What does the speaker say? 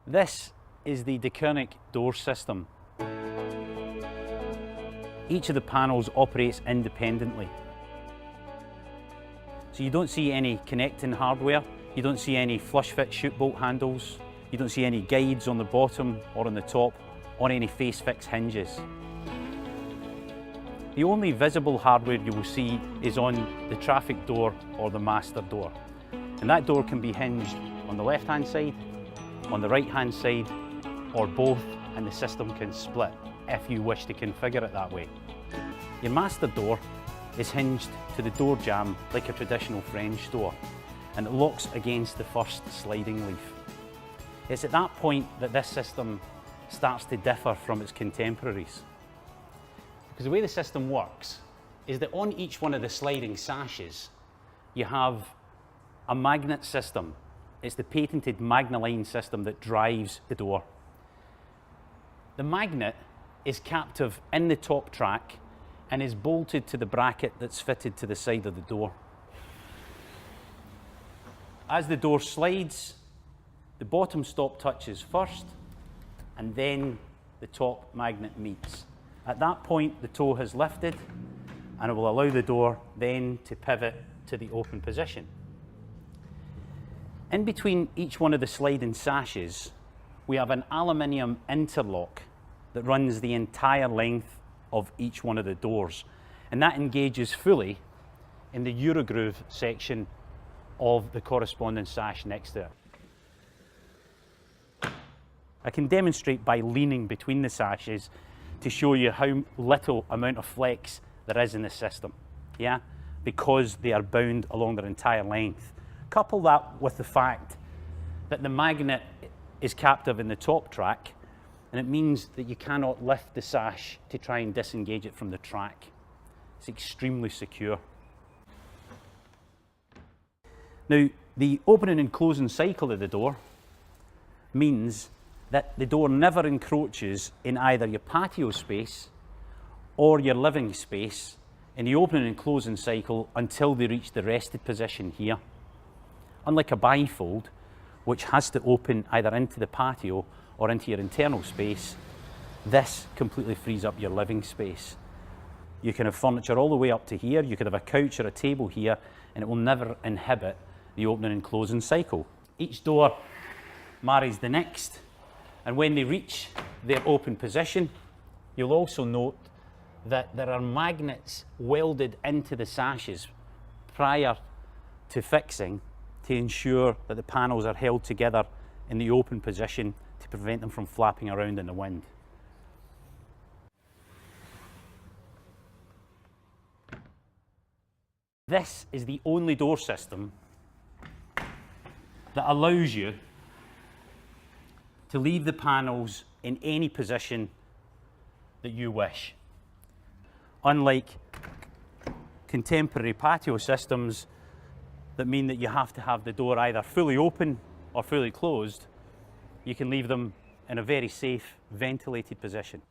This is the Deceuninck door system. Each of the panels operates independently. So you don't see any connecting hardware, you don't see any flush fit chute bolt handles, you don't see any guides on the bottom or on the top, or any face fix hinges. The only visible hardware you will see is on the traffic door or the master door. And that door can be hinged on the left hand side, on the right hand side, or both, and the system can split if you wish to configure it that way. Your master door is hinged to the door jamb like a traditional French door, and it locks against the first sliding leaf. It's at that point that this system starts to differ from its contemporaries. Because the way the system works is that on each one of the sliding sashes you have a magnet system. It's the patented Magnaline system that drives the door. The magnet is captive in the top track and is bolted to the bracket that's fitted to the side of the door. As the door slides, the bottom stop touches first, and then the top magnet meets. At that point, the toe has lifted, and it will allow the door then to pivot to the open position. In between each one of the sliding sashes, we have an aluminium interlock that runs the entire length of each one of the doors, and that engages fully in the Eurogroove section of the corresponding sash next to it. I can demonstrate by leaning between the sashes to show you how little amount of flex there is in the system, yeah? Because they are bound along their entire length. Couple that with the fact that the magnet is captive in the top track, and it means that you cannot lift the sash to try and disengage it from the track. It's extremely secure. Now, the opening and closing cycle of the door means that the door never encroaches in either your patio space or your living space in the opening and closing cycle until they reach the rested position here. Unlike a bifold, which has to open either into the patio or into your internal space, this completely frees up your living space. You can have furniture all the way up to here, you could have a couch or a table here, and it will never inhibit the opening and closing cycle. Each door marries the next, and when they reach their open position, you'll also note that there are magnets welded into the sashes prior to fixing to ensure that the panels are held together in the open position to prevent them from flapping around in the wind. This is the only door system that allows you to leave the panels in any position that you wish. Unlike contemporary patio systems that mean that you have to have the door either fully open or fully closed, you can leave them in a very safe, ventilated position.